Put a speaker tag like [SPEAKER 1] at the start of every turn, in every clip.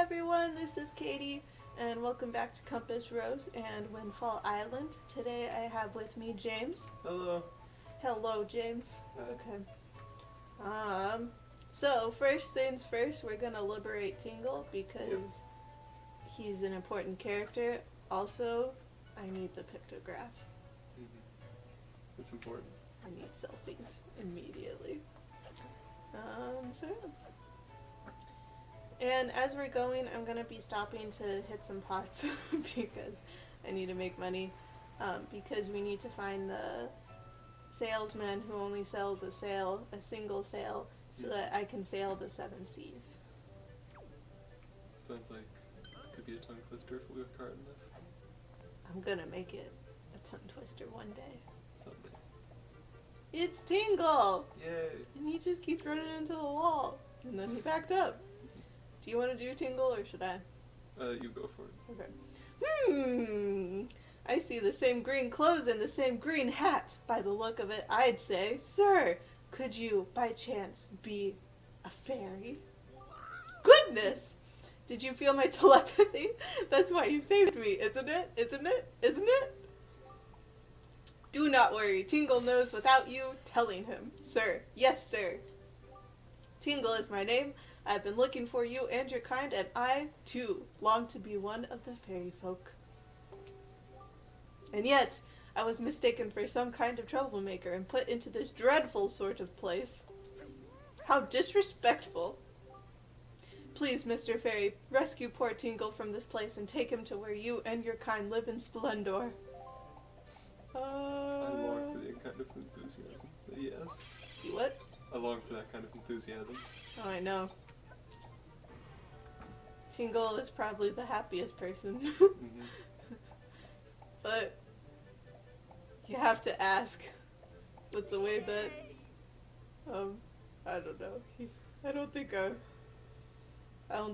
[SPEAKER 1] everyone, this is Katie, and welcome back to Compass Rose and Windfall Island. Today I have with me James.
[SPEAKER 2] Hello.
[SPEAKER 1] Hello, James.
[SPEAKER 2] Hi.
[SPEAKER 1] Okay. So first things first, we're gonna liberate Tingle because he's an important character. Also, I need the pictograph.
[SPEAKER 2] It's important.
[SPEAKER 1] I need selfies immediately. So yeah. And as we're going, I'm going to be stopping to hit some pots because I need to make money. Because we need to find the salesman who only sells a single sail, so that I can sail the 7 seas.
[SPEAKER 2] Sounds like it could be a tongue twister if we work hard enough.
[SPEAKER 1] I'm going to make it a tongue twister one day.
[SPEAKER 2] Someday.
[SPEAKER 1] It's Tingle!
[SPEAKER 2] Yay!
[SPEAKER 1] And he just keeps running into the wall. And then he backed up. Do you want to do Tingle or should I?
[SPEAKER 2] You go for it.
[SPEAKER 1] Okay. I see the same green clothes and the same green hat. By the look of it, I'd say, Sir, could you, by chance, be a fairy? Goodness! Did you feel my telepathy? That's why you saved me, isn't it? Isn't it? Isn't it? Do not worry. Tingle knows without you telling him. Sir. Yes, sir. Tingle is my name. I've been looking for you and your kind, and I, too, long to be one of the fairy folk. And yet, I was mistaken for some kind of troublemaker and put into this dreadful sort of place. How disrespectful. Please, Mr. Fairy, rescue poor Tingle from this place and take him to where you and your kind live in splendor.
[SPEAKER 2] I long for that kind of enthusiasm. Yes.
[SPEAKER 1] You what?
[SPEAKER 2] I long for that kind of enthusiasm.
[SPEAKER 1] Oh, I know. Tingle is probably the happiest person. But you have to ask with the way that I don't know. I don't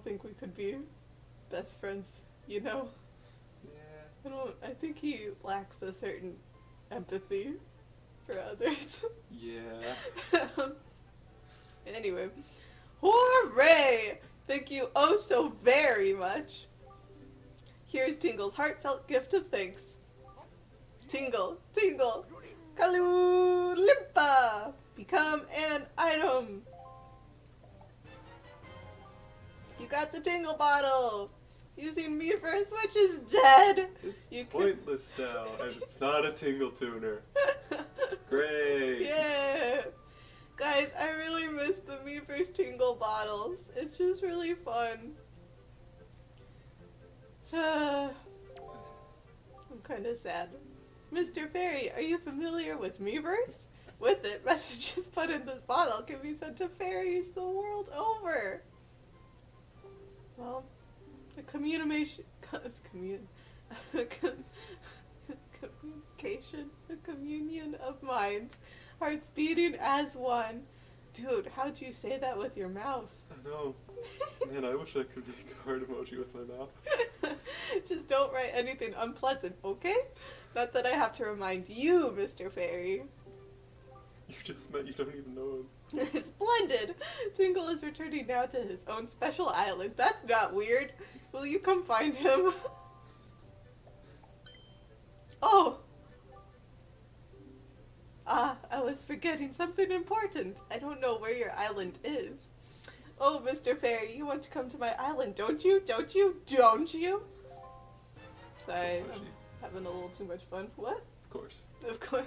[SPEAKER 1] think we could be best friends, you know?
[SPEAKER 2] Yeah.
[SPEAKER 1] I think he lacks a certain empathy for others.
[SPEAKER 2] Yeah.
[SPEAKER 1] Anyway. Hooray! Thank you oh so very much. Here's Tingle's heartfelt gift of thanks. Tingle, Tingle, Kalulimpa! Become an item! You got the Tingle bottle! Using me for as much as dead!
[SPEAKER 2] It's
[SPEAKER 1] You
[SPEAKER 2] pointless now, and it's not a tingle tuner. Great!
[SPEAKER 1] Yeah! Guys, I really miss the Meepers Tingle bottles. It's just really fun. I'm kind of sad. Mr. Fairy, are you familiar with Meepers? With it, messages put in this bottle can be sent to fairies the world over. Well, a communication, a communion of minds, hearts beating as one. Dude, how'd you say that with your mouth?
[SPEAKER 2] I know. Man, I wish I could make a heart emoji with my mouth.
[SPEAKER 1] Just don't write anything unpleasant, okay? Not that I have to remind you, Mr. Fairy.
[SPEAKER 2] You just met, you don't even know him.
[SPEAKER 1] Splendid! Tingle is returning now to his own special island. That's not weird. Will you come find him? Oh! I was forgetting something important. I don't know where your island is. Oh, Mr. Fairy, you want to come to my island, don't you? Don't you? Don't you? Sorry, I'm having a little too much fun. What?
[SPEAKER 2] Of course.
[SPEAKER 1] Of course.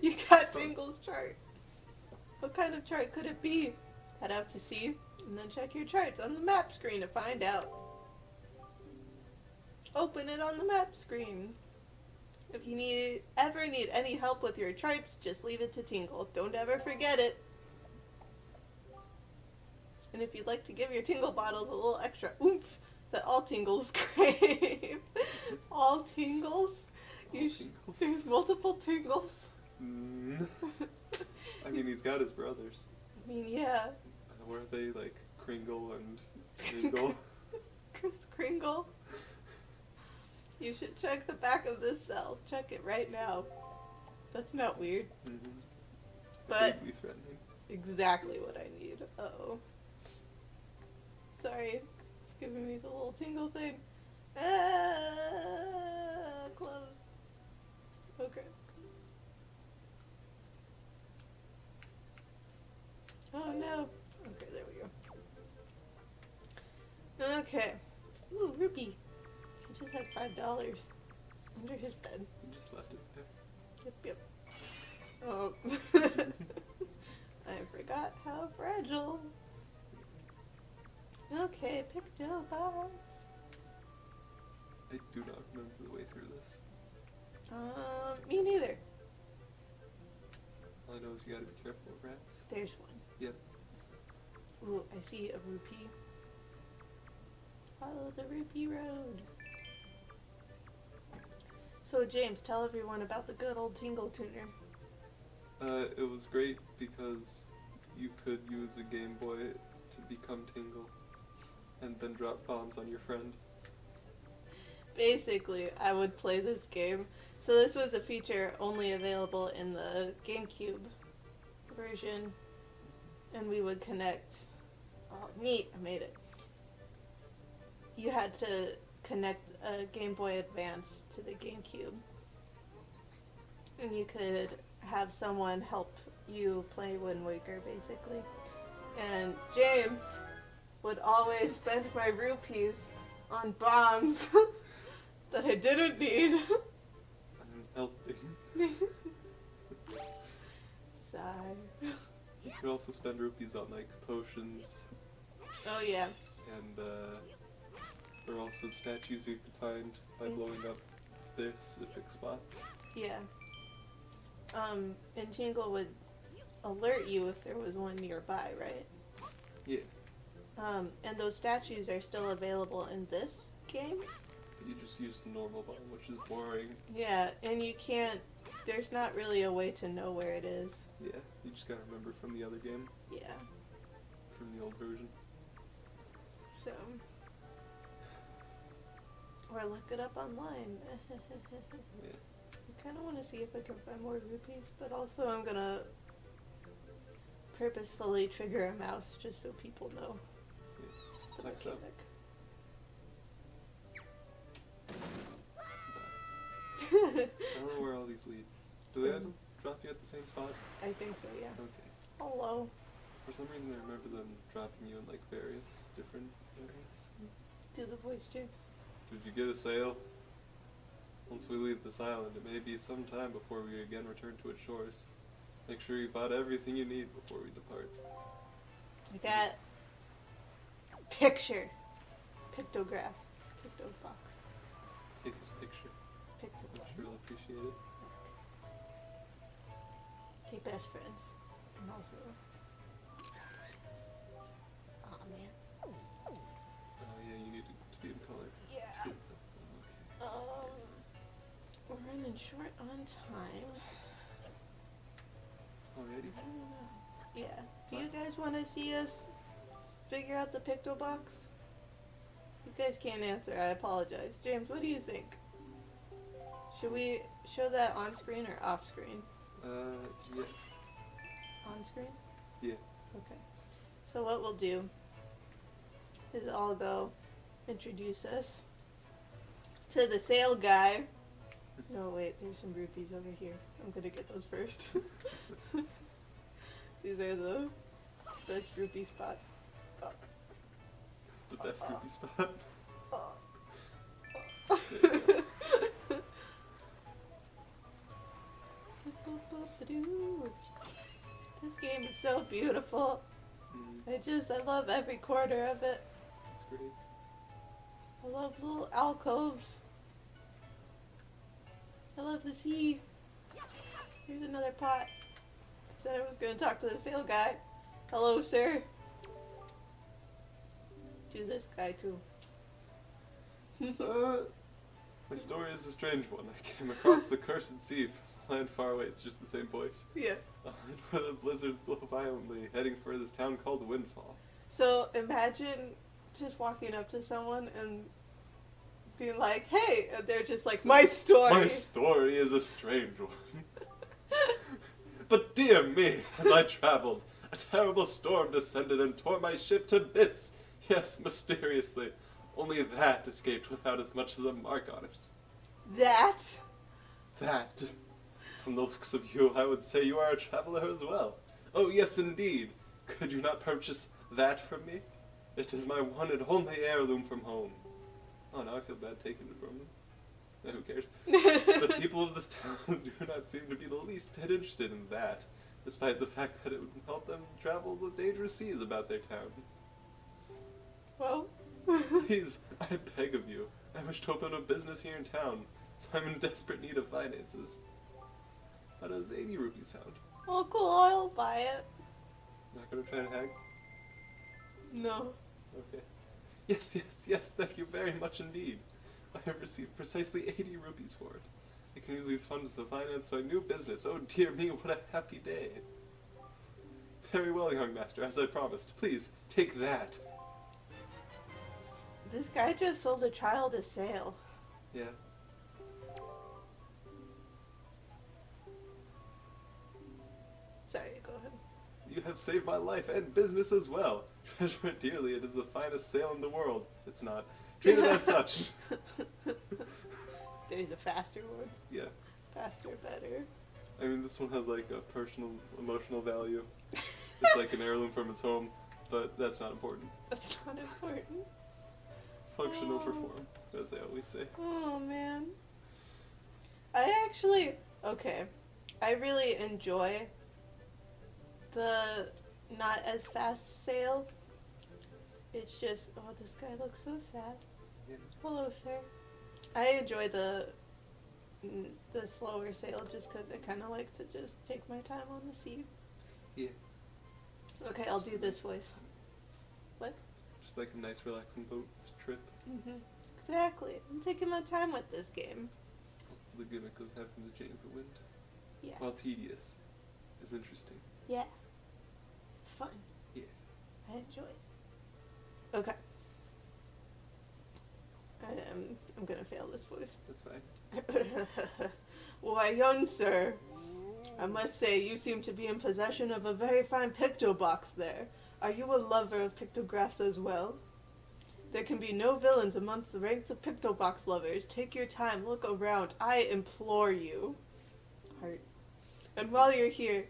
[SPEAKER 1] You got Tingle's chart. What kind of chart could it be? Head out to sea, and then check your charts on the map screen to find out. Open it on the map screen. If you ever need any help with your charts, just leave it to Tingle. Don't ever forget it. And if you'd like to give your Tingle bottles a little extra oomph that all Tingles crave. All Tingles? There's multiple Tingles.
[SPEAKER 2] I mean, he's got his brothers.
[SPEAKER 1] I mean, yeah.
[SPEAKER 2] Were they like Kringle and Kringle?
[SPEAKER 1] Kris Kringle. You should check the back of this cell. Check it right now. That's not weird. But
[SPEAKER 2] Vaguely threatening.
[SPEAKER 1] exactly what I need. Uh-oh. Sorry. giving me the little tingle thing. Close. Okay. Oh no. Okay, there we go. Okay. Ooh, rupee. He just had $5 under his bed.
[SPEAKER 2] You just left it there.
[SPEAKER 1] Yep. Oh. I forgot how fragile. Okay, Pictobox.
[SPEAKER 2] I do not remember the way through this.
[SPEAKER 1] Me neither.
[SPEAKER 2] All I know is you gotta be careful of rats.
[SPEAKER 1] There's one.
[SPEAKER 2] Yep.
[SPEAKER 1] Ooh, I see a rupee. Follow the rupee road. So James, tell everyone about the good old Tingle Tuner.
[SPEAKER 2] It was great because you could use a Game Boy to become Tingle and then drop bombs on your friend.
[SPEAKER 1] Basically, I would play this game. So this was a feature only available in the GameCube version, and we would connect. Oh, neat! I made it. You had to connect a Game Boy Advance to the GameCube, and you could have someone help you play Wind Waker, basically. And James would always spend my rupees on bombs that I didn't need.
[SPEAKER 2] I'm helping.
[SPEAKER 1] Sigh.
[SPEAKER 2] You could also spend rupees on like potions,
[SPEAKER 1] Oh yeah.
[SPEAKER 2] and there are also statues you could find by blowing up specific spots.
[SPEAKER 1] Yeah. And Tingle would alert you if there was one nearby, right?
[SPEAKER 2] Yeah.
[SPEAKER 1] And those statues are still available in this game?
[SPEAKER 2] You just use the normal bomb, which is boring.
[SPEAKER 1] Yeah, and you can't, there's not really a way to know where it is.
[SPEAKER 2] Yeah, you just gotta remember from the other game,
[SPEAKER 1] Yeah,
[SPEAKER 2] from the old version.
[SPEAKER 1] so. Or look it up online.
[SPEAKER 2] Yeah.
[SPEAKER 1] I kind of want to see if I can find more rupees, but also I'm gonna purposefully trigger a mouse just so people know the
[SPEAKER 2] Next up.
[SPEAKER 1] mechanic.
[SPEAKER 2] I don't know where all these lead. Do they drop you at the same spot?
[SPEAKER 1] I think so, yeah.
[SPEAKER 2] Okay.
[SPEAKER 1] Hello.
[SPEAKER 2] For some reason I remember them dropping you in like various different areas.
[SPEAKER 1] Do the voice, James.
[SPEAKER 2] Did you get a sail? Once we leave this island, it may be some time before we again return to its shores. Make sure you bought everything you need before we depart.
[SPEAKER 1] I got picture. Pictograph. Pictobox.
[SPEAKER 2] Take his picture. I'm
[SPEAKER 1] Pictobox.
[SPEAKER 2] sure he'll appreciate it.
[SPEAKER 1] Okay, best friends. And also. Aw, man.
[SPEAKER 2] Oh yeah, you need to be in color.
[SPEAKER 1] Yeah.
[SPEAKER 2] Okay.
[SPEAKER 1] We're running short on time.
[SPEAKER 2] Already?
[SPEAKER 1] I don't know. Yeah. Do you guys want to see us figure out the Pictobox? You guys can't answer. I apologize. James, what do you think? Should we show that on screen or off screen?
[SPEAKER 2] Yeah.
[SPEAKER 1] On screen?
[SPEAKER 2] Yeah.
[SPEAKER 1] Okay. So what we'll do is I'll go introduce us to the sale guy. No, wait, there's some rupees over here. I'm gonna get those first. These are the best rupee spots.
[SPEAKER 2] The best rupee spot.
[SPEAKER 1] This game is so beautiful. I love every corner of it.
[SPEAKER 2] That's great.
[SPEAKER 1] I love little alcoves. I love the sea. Here's another pot. Said I was going to talk to the sale guy. Hello, sir. Do this guy too.
[SPEAKER 2] My story is a strange one. I came across the cursed sea from a land far away. It's just the same voice.
[SPEAKER 1] Yeah.
[SPEAKER 2] A land where the blizzards blow violently, heading for this town called Windfall.
[SPEAKER 1] So imagine just walking up to someone and being like, "Hey," and they're just like, "My story."
[SPEAKER 2] My story is a strange one. But dear me, as I traveled, a terrible storm descended and tore my ship to bits. Yes, mysteriously. Only that escaped without as much as a mark on it.
[SPEAKER 1] That?
[SPEAKER 2] That. From the looks of you, I would say you are a traveler as well. Oh, yes, indeed. Could you not purchase that from me? It is my one and only heirloom from home. Oh, now I feel bad taking it from them. Eh, who cares? The people of this town do not seem to be the least bit interested in that, despite the fact that it would help them travel the dangerous seas about their town.
[SPEAKER 1] Well.
[SPEAKER 2] Please, I beg of you. I wish to open a business here in town, so I'm in desperate need of finances. How does 80 rupees sound?
[SPEAKER 1] Oh, cool. I'll buy it.
[SPEAKER 2] Not gonna try to haggle?
[SPEAKER 1] No.
[SPEAKER 2] Okay. Yes, thank you very much indeed. I have received precisely 80 rupees for it. I can use these funds to finance my new business. Oh dear me, what a happy day. Very well, young master, as I promised. Please, take that.
[SPEAKER 1] This guy just sold a child a sail.
[SPEAKER 2] Yeah.
[SPEAKER 1] Sorry, go ahead.
[SPEAKER 2] You have saved my life and business as well. Treasure it dearly. It is the finest sail in the world. It's not. Treat it as such.
[SPEAKER 1] There's a faster one.
[SPEAKER 2] Yeah.
[SPEAKER 1] Faster, better.
[SPEAKER 2] I mean, this one has like a personal, emotional value. It's like an heirloom from his home, but that's not important.
[SPEAKER 1] That's not important.
[SPEAKER 2] Function over form, as they always say.
[SPEAKER 1] Oh, man. Okay. I really enjoy the not as fast sail. It's just, oh, this guy looks so sad.
[SPEAKER 2] Yeah.
[SPEAKER 1] Hello, sir. I enjoy the slower sail just because I kind of like to just take my time on the sea.
[SPEAKER 2] Yeah.
[SPEAKER 1] Okay, I'll do this voice. What?
[SPEAKER 2] Just like a nice relaxing boat trip.
[SPEAKER 1] Exactly. I'm taking my time with this game.
[SPEAKER 2] That's the gimmick of having to change the wind.
[SPEAKER 1] Yeah.
[SPEAKER 2] While tedious is interesting.
[SPEAKER 1] Yeah. It's fun.
[SPEAKER 2] Yeah.
[SPEAKER 1] I enjoy it. Okay. I'm gonna fail this voice.
[SPEAKER 2] That's fine.
[SPEAKER 1] Why, young sir, I must say you seem to be in possession of a very fine picto box there. Are you a lover of pictographs as well? There can be no villains amongst the ranks of pictobox lovers. Take your time, look around. I implore you. Heart. And while you're here,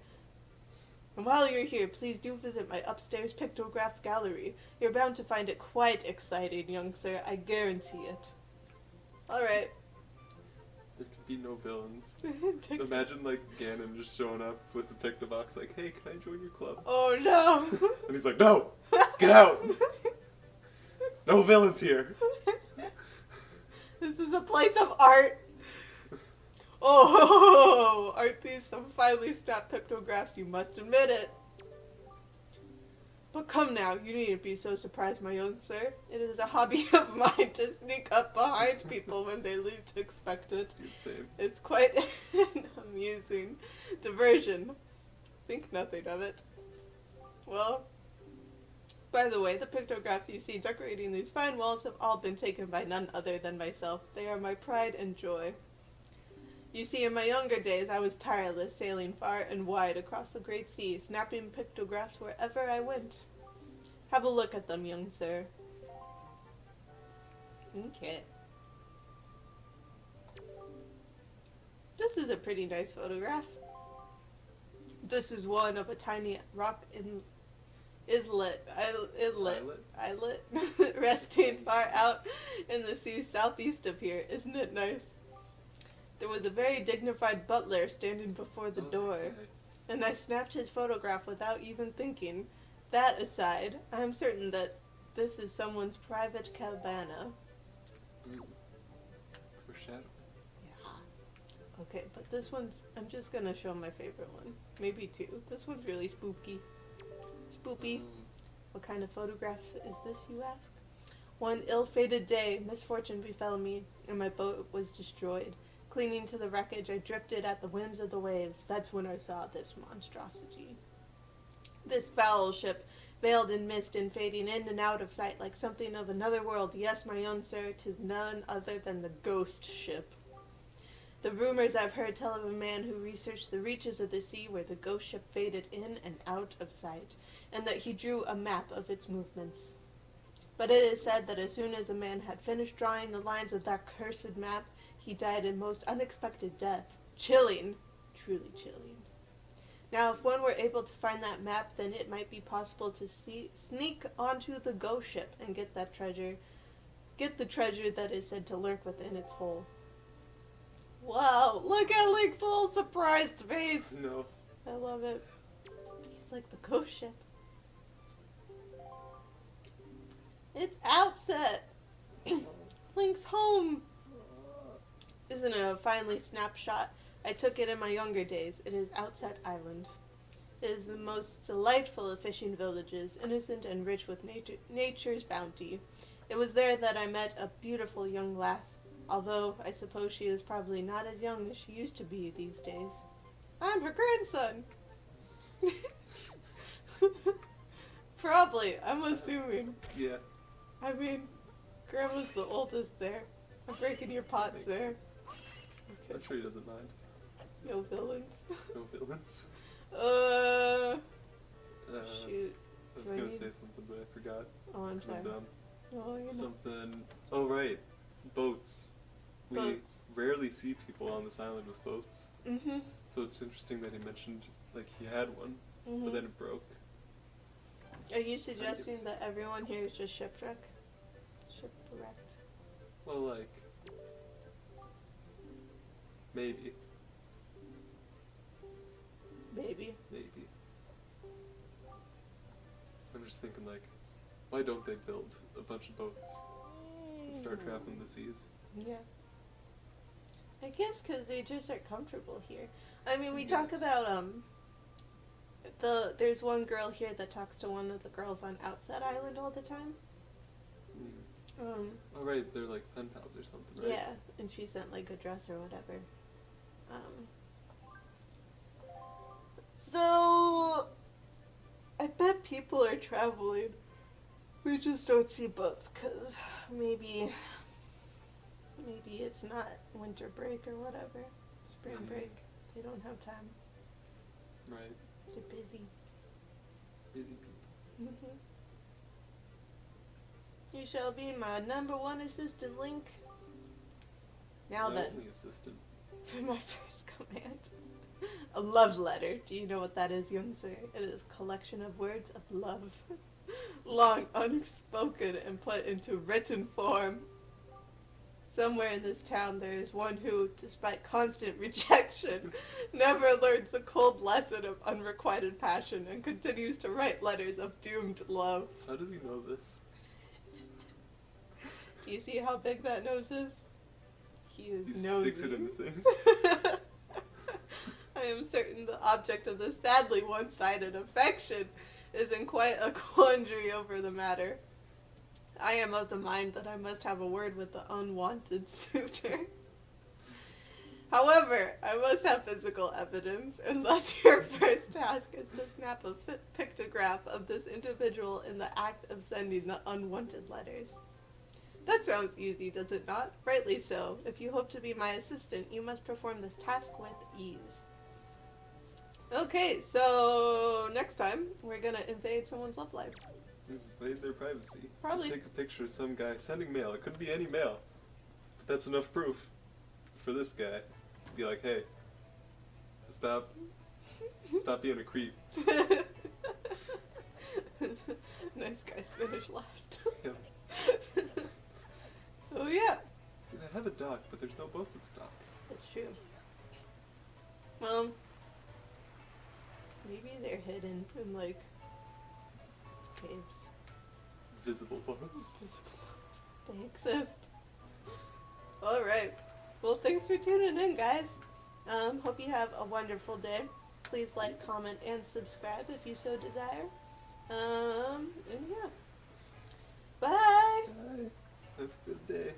[SPEAKER 1] please do visit my upstairs pictograph gallery. You're bound to find it quite exciting, young sir. I guarantee it. Alright.
[SPEAKER 2] There can be no villains. Imagine like Ganon just showing up with the pictobox like, hey, can I join your club?
[SPEAKER 1] Oh no!
[SPEAKER 2] And he's like, no! Get out! No villains here!
[SPEAKER 1] This is a place of art! Oh, aren't these some finely snapped pictographs? You must admit it. But come now, you needn't be so surprised, my young sir. It is a hobby of mine to sneak up behind people when they least expect it.
[SPEAKER 2] Same.
[SPEAKER 1] It's quite an amusing diversion. Think nothing of it. Well, by the way, the pictographs you see decorating these fine walls have all been taken by none other than myself. They are my pride and joy. You see, in my younger days, I was tireless, sailing far and wide across the great sea, snapping pictographs wherever I went. Have a look at them, young sir. Okay. This is a pretty nice photograph. This is one of a tiny rock islet resting far out in the sea southeast of here. Isn't it nice? There was a very dignified butler standing before the door, and I snapped his photograph without even thinking. That aside, I am certain that this is someone's private cabana.
[SPEAKER 2] Foreshadowing.
[SPEAKER 1] Yeah. Okay, but this one's, I'm just gonna show my favorite one. Maybe two. This one's really spooky. Spoopy. What kind of photograph is this, you ask? One ill-fated day, misfortune befell me, and my boat was destroyed. Clinging to the wreckage, I drifted at the whims of the waves. That's when I saw this monstrosity. This foul ship, veiled in mist and fading in and out of sight like something of another world. Yes, my young sir, 'tis none other than the ghost ship. The rumors I've heard tell of a man who researched the reaches of the sea where the ghost ship faded in and out of sight, and that he drew a map of its movements. But it is said that as soon as a man had finished drawing the lines of that cursed map, he died a most unexpected death. Chilling. Truly chilling. Now, if one were able to find that map, then it might be possible to sneak onto the ghost ship and get that treasure. Get the treasure that is said to lurk within its hull. Wow, look at Link's little surprised face.
[SPEAKER 2] No.
[SPEAKER 1] I love it. He's like the ghost ship. It's Outset. Link's home. Isn't it a finely snapped shot? I took it in my younger days. It is Outset Island. It is the most delightful of fishing villages, innocent and rich with nature's bounty. It was there that I met a beautiful young lass, although I suppose she is probably not as young as she used to be these days. I'm her grandson. Probably, I'm assuming.
[SPEAKER 2] Yeah.
[SPEAKER 1] I mean, Grandma's the oldest there. I'm breaking your pots
[SPEAKER 2] Makes
[SPEAKER 1] there.
[SPEAKER 2] sense. I'm sure he doesn't mind.
[SPEAKER 1] No villains.
[SPEAKER 2] No villains.
[SPEAKER 1] Shoot.
[SPEAKER 2] I was
[SPEAKER 1] Do I
[SPEAKER 2] gonna
[SPEAKER 1] need-
[SPEAKER 2] say something, but I forgot.
[SPEAKER 1] Oh, I'm sorry.
[SPEAKER 2] I'm dumb.
[SPEAKER 1] Oh, you know.
[SPEAKER 2] Something. Oh, right. Boats. We
[SPEAKER 1] Boats.
[SPEAKER 2] rarely see people on this island with boats.
[SPEAKER 1] Mm-hmm.
[SPEAKER 2] So it's interesting that he mentioned, like, he had one, but then it broke.
[SPEAKER 1] Are you suggesting that everyone here is just shipwrecked? Shipwrecked.
[SPEAKER 2] Well, like, maybe.
[SPEAKER 1] Maybe.
[SPEAKER 2] Maybe. I'm just thinking, like, why don't they build a bunch of boats and start traveling the seas?
[SPEAKER 1] Yeah. I guess because they just are comfortable here. I mean, we talk
[SPEAKER 2] Yes.
[SPEAKER 1] about, there's one girl here that talks to one of the girls on Outset Island all the time.
[SPEAKER 2] Oh, right, they're like pen pals or something, right?
[SPEAKER 1] Yeah, and she sent like a dress or whatever. So I bet people are traveling. We just don't see boats because maybe it's not winter break or whatever. Spring break. They don't have time.
[SPEAKER 2] Right.
[SPEAKER 1] They're busy.
[SPEAKER 2] Busy people.
[SPEAKER 1] Hmm. You shall be my number one assistant, Link. Now
[SPEAKER 2] My
[SPEAKER 1] then,
[SPEAKER 2] only assistant.
[SPEAKER 1] for my first command. A love letter. Do you know what that is, young sir? It is a collection of words of love. Long unspoken and put into written form. Somewhere in this town there is one who, despite constant rejection, never learns the cold lesson of unrequited passion and continues to write letters of doomed love.
[SPEAKER 2] How does he know this?
[SPEAKER 1] Do you see how big that nose is? He is
[SPEAKER 2] He
[SPEAKER 1] nosy.
[SPEAKER 2] sticks it into things.
[SPEAKER 1] I am certain the object of this sadly one-sided affection is in quite a quandary over the matter. I am of the mind that I must have a word with the unwanted suitor. However, I must have physical evidence, and thus your first task is to snap a pictograph of this individual in the act of sending the unwanted letters. That sounds easy, does it not? Rightly so. If you hope to be my assistant, you must perform this task with ease. Okay, so next time, we're gonna invade someone's love life.
[SPEAKER 2] Invade their privacy.
[SPEAKER 1] Probably.
[SPEAKER 2] Just take a picture of some guy sending mail. It could be any mail. But that's enough proof for this guy. Be like, hey, stop being a creep.
[SPEAKER 1] Nice guys finish last.
[SPEAKER 2] Yep.
[SPEAKER 1] So yeah,
[SPEAKER 2] See, they have a dock, but there's no boats at the dock.
[SPEAKER 1] that's true. Well, maybe they're hidden in like caves.
[SPEAKER 2] Visible boats.
[SPEAKER 1] They exist. Alright. Well, thanks for tuning in, guys. Hope you have a wonderful day. Please like, comment, and subscribe if you so desire. And yeah. Bye!
[SPEAKER 2] Bye. Have a good day.